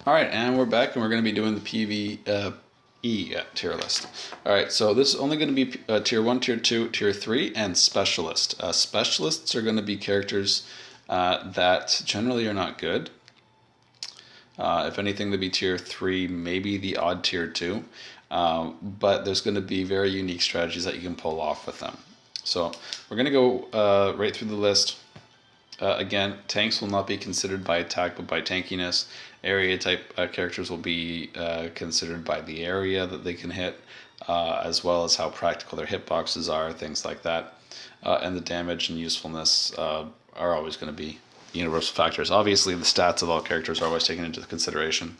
All right, and we're back, and we're going to be doing the PvE tier list. All right, so this is only going to be tier 1, tier 2, tier 3, and specialist. Specialists are going to be characters that generally are not good. If anything, they'd be tier 3, maybe the odd tier 2. But there's going to be very unique strategies that you can pull off with them. So we're going to go right through the list. Again, tanks will not be considered by attack, but by tankiness. Area type characters will be considered by the area that they can hit, as well as how practical their hitboxes are, things like that. And the damage and usefulness are always going to be universal factors. Obviously, the stats of all characters are always taken into consideration.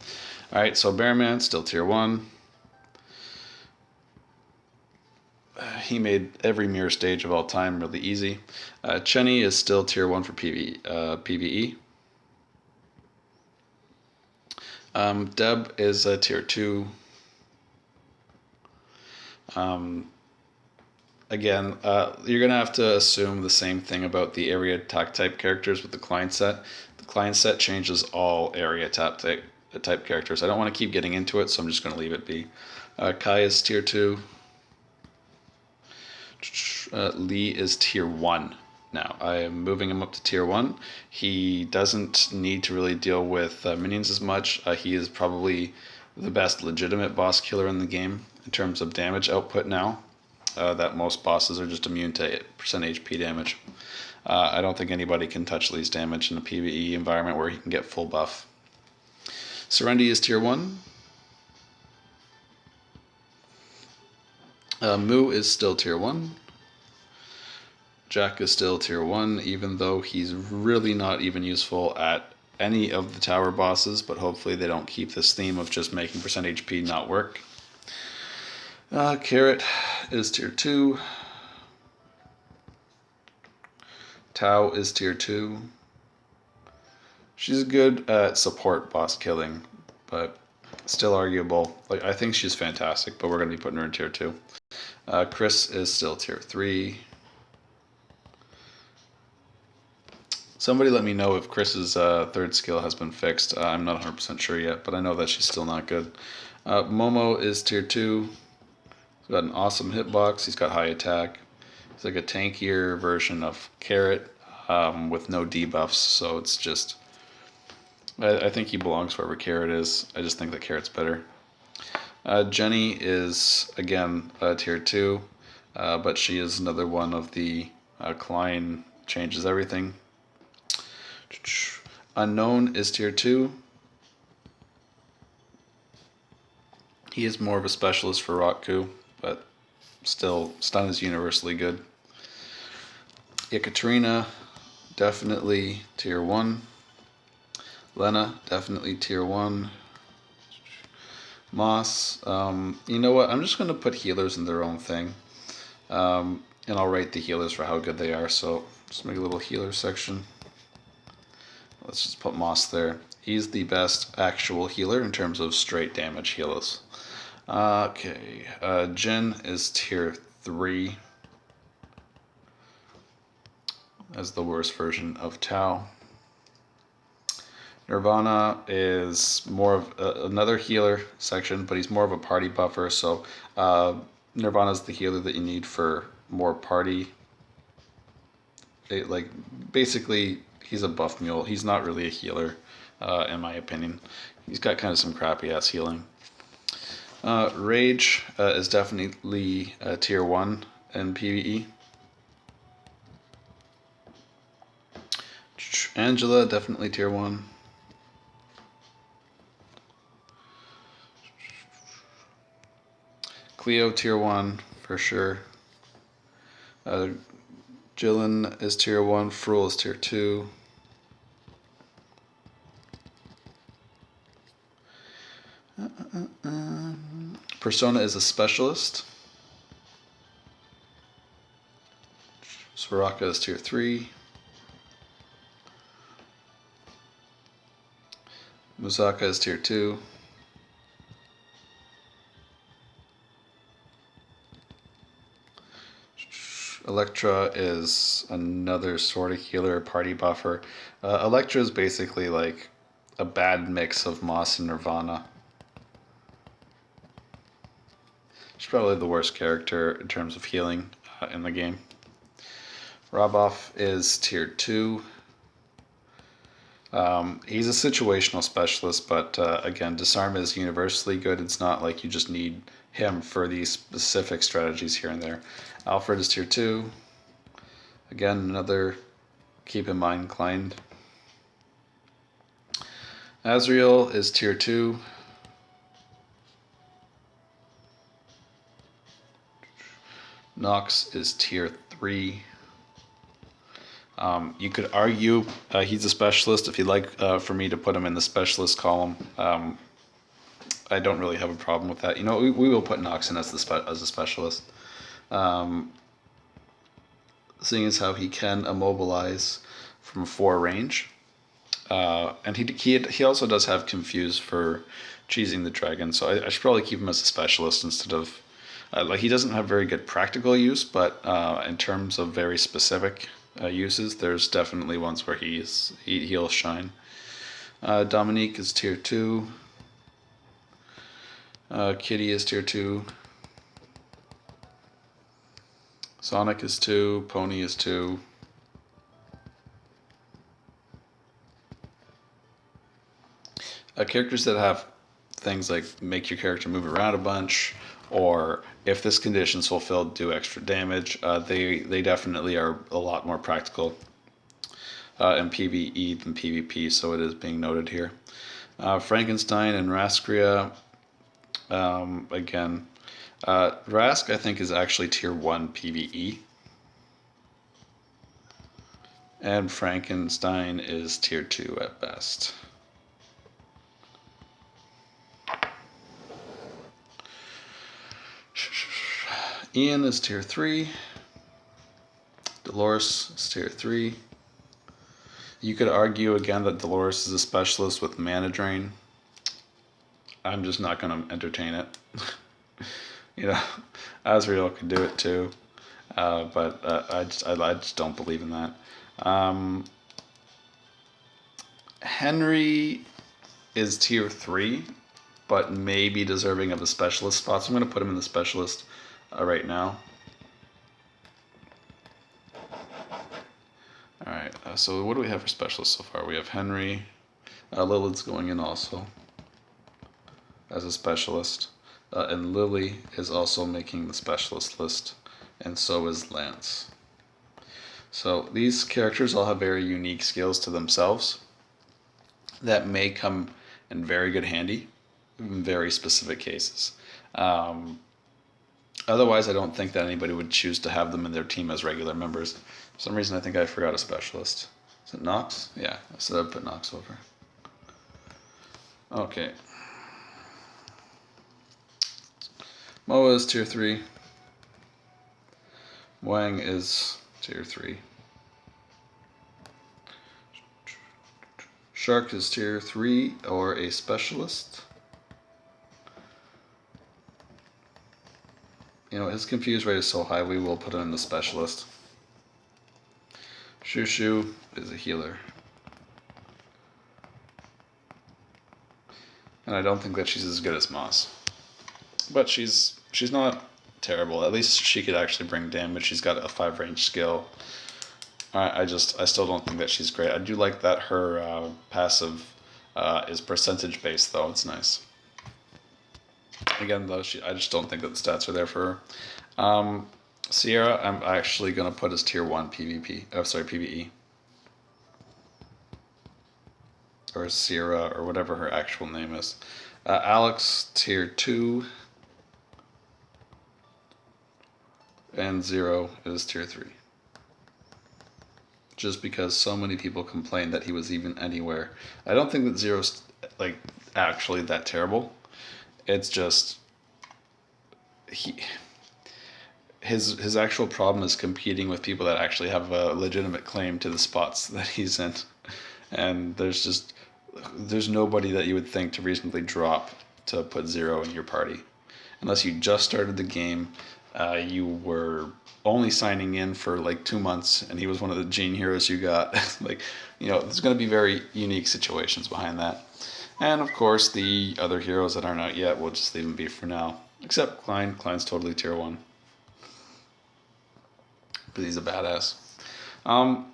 All right, so Bearman, still tier 1. He made every mirror stage of all time really easy. Chenny is still tier 1 for PvE. Deb is a tier 2. Again, you're going to have to assume the same thing about the area attack type characters with the client set. The client set changes all area attack type characters. I don't want to keep getting into it, so I'm just going to leave it be. Kai is tier 2. Lee is tier 1 now. I am moving him up to tier 1. He doesn't need to really deal with minions as much. He is probably the best legitimate boss killer in the game in terms of damage output now. That most bosses are just immune to percent HP damage. I don't think anybody can touch Lee's damage in a PvE environment where he can get full buff. Serendi is tier 1. Moo is still tier 1. Jack is still tier 1, even though he's really not even useful at any of the tower bosses, but hopefully they don't keep this theme of just making percent HP not work. Carrot is tier 2. Tao is tier 2. She's good at support boss killing, but still arguable. Like, I think she's fantastic, but we're going to be putting her in tier 2. Chris is still tier 3. Somebody let me know if Chris's third skill has been fixed. I'm not 100% sure yet, but I know that she's still not good. Momo is tier 2. He's got an awesome hitbox. He's got high attack. He's like a tankier version of Carrot with no debuffs, so it's just... I think he belongs wherever Carrot is. I just think that Carrot's better. Jenny is, again, tier 2, but she is another one of the Klein changes everything. Unknown is tier 2. He is more of a specialist for Rotku, but still, stun is universally good. Ekaterina, definitely tier 1. Lena, definitely tier 1. Moss, you know what? I'm just going to put healers in their own thing. And I'll rate the healers for how good they are. So just make a little healer section. Let's just put Moss there. He's the best actual healer in terms of straight damage healers. Okay, Jin is tier 3 as the worst version of Tao. Nirvana is more of another healer section, but he's more of a party buffer. So Nirvana is the healer that you need for more party. Basically, he's a buff mule. He's not really a healer, in my opinion. He's got kind of some crappy ass healing. Rage is definitely tier 1 in PvE. Angela, definitely tier 1. Cleo, tier 1, for sure. Jillian is tier 1. Frul is tier 2. Persona is a specialist. Soraka is tier 3. Musaka is tier 2. Electra is another sort of healer, party buffer. Electra is basically like a bad mix of Moss and Nirvana. She's probably the worst character in terms of healing in the game. Roboff is tier 2. He's a situational specialist, but again, disarm is universally good. It's not like you just need him for these specific strategies here and there. Alfred is tier 2. Again, another keep in mind client. Azrael is tier 2. Nox is tier 3. You could argue he's a specialist if you'd like for me to put him in the specialist column. I don't really have a problem with that. You know, we will put Nox in as a specialist. Seeing as how he can immobilize from 4 range. And he also does have Confuse for cheesing the dragon, so I should probably keep him as a specialist instead of... like, he doesn't have very good practical use, but in terms of very specific uses, there's definitely ones where he'll shine. Dominique is tier 2. Kitty is tier 2. Sonic is 2. Pony is 2. Characters that have things like make your character move around a bunch, or if this condition's fulfilled, do extra damage. They definitely are a lot more practical in PvE than PvP, so it is being noted here. Frankenstein and Raskria, again, Rask I think is actually tier 1 PvE, and Frankenstein is tier 2 at best. Ian is tier 3. Dolores is tier 3. You could argue again that Dolores is a specialist with mana drain. I'm just not going to entertain it. You know, Azrael could do it too, but I just don't believe in that. Henry is tier 3, but maybe deserving of a specialist spot, so I'm going to put him in the specialist right now. Alright, so what do we have for specialists so far? We have Henry. Lilith's going in also as a specialist. And Lily is also making the specialist list. And so is Lance. So these characters all have very unique skills to themselves that may come in very good handy in very specific cases. Otherwise, I don't think that anybody would choose to have them in their team as regular members. For some reason, I think I forgot a specialist. Is it Nox? Yeah, so I'd put Nox over. Okay. Moa is tier 3. Wang is tier 3. Shark is tier 3 or a specialist. You know, his confuse rate is so high, we will put him in the specialist. Shushu is a healer. And I don't think that she's as good as Moss. But she's not terrible. At least she could actually bring damage. She's got a 5 range skill. I still don't think that she's great. I do like that her passive is percentage based though. It's nice. Again though, I just don't think that the stats are there for her. Sierra, I'm actually gonna put as tier 1 PvP. Oh, sorry, PvE. Or Sierra, or whatever her actual name is. Alex, tier 2. And Zero is tier 3. Just because so many people complained that he was even anywhere. I don't think that Zero's like actually that terrible. It's just his actual problem is competing with people that actually have a legitimate claim to the spots that he's in. And there's nobody that you would think to reasonably drop to put Zero in your party. Unless you just started the game, you were only signing in for like 2 months and he was one of the gene heroes you got. Like, there's going to be very unique situations behind that. And of course, the other heroes that aren't out yet, we'll just leave them be for now. Except Klein. Klein's totally tier 1. But he's a badass. Um,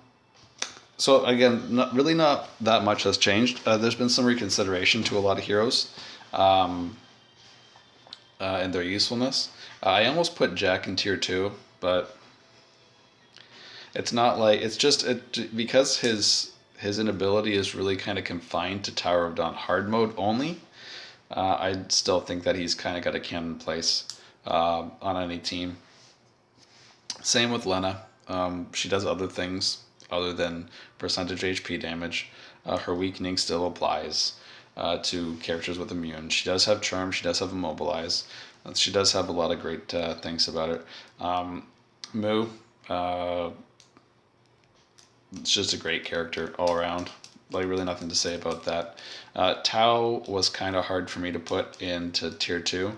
so again, not that much has changed. There's been some reconsideration to a lot of heroes. And their usefulness. I almost put Jack in tier 2, but it's not like it's just because his inability is really kind of confined to Tower of Dawn hard mode only. I still think that he's kind of got a canon place on any team. Same with Lena. She does other things other than percentage HP damage. Her weakening still applies to characters with immune. She does have charm. She does have immobilize. She does have a lot of great things about it. Mu, it's just a great character all around. Like, really nothing to say about that. Tao was kind of hard for me to put into tier 2.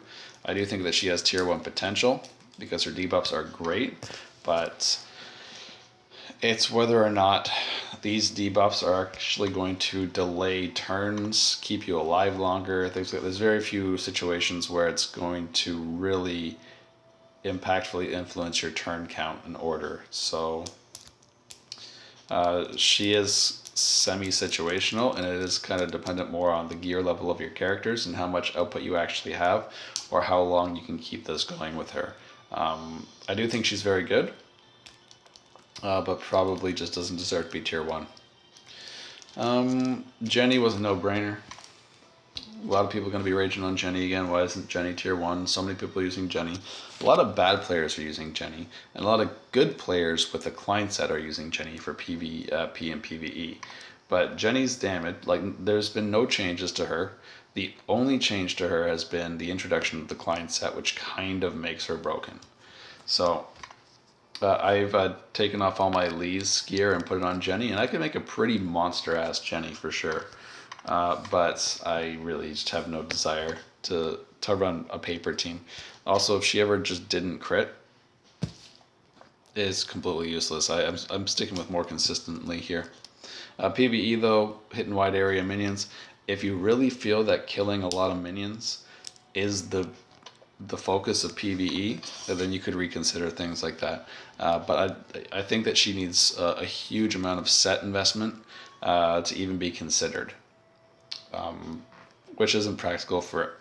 I do think that she has tier 1 potential because her debuffs are great, but it's whether or not these debuffs are actually going to delay turns, keep you alive longer, things like that. There's very few situations where it's going to really impactfully influence your turn count and order. So she is semi-situational, and it is kind of dependent more on the gear level of your characters and how much output you actually have, or how long you can keep this going with her. I do think she's very good, but probably just doesn't deserve to be tier 1. Jenny was a no-brainer. A lot of people are going to be raging on Jenny again. Why isn't Jenny tier 1? So many people are using Jenny. A lot of bad players are using Jenny, and a lot of good players with the client set are using Jenny for PvP and PvE. But Jenny's damage, there's been no changes to her. The only change to her has been the introduction of the client set, which kind of makes her broken. So I've taken off all my Lee's gear and put it on Jenny, and I can make a pretty monster-ass Jenny for sure. But I really just have no desire to run a paper team. Also, if she ever just didn't crit, is completely useless. I'm sticking with more consistently here. PvE though, hitting wide area minions. If you really feel that killing a lot of minions is the focus of PvE, then you could reconsider things like that. But I think that she needs a huge amount of set investment to even be considered, which isn't practical for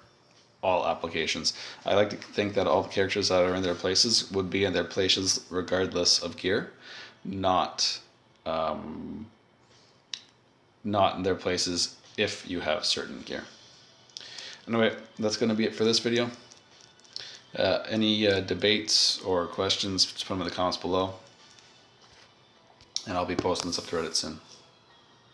all applications. I like to think that all the characters that are in their places would be in their places regardless of gear, not in their places if you have certain gear. Anyway, that's going to be it for this video. Any debates or questions, just put them in the comments below. And I'll be posting this up to Reddit soon.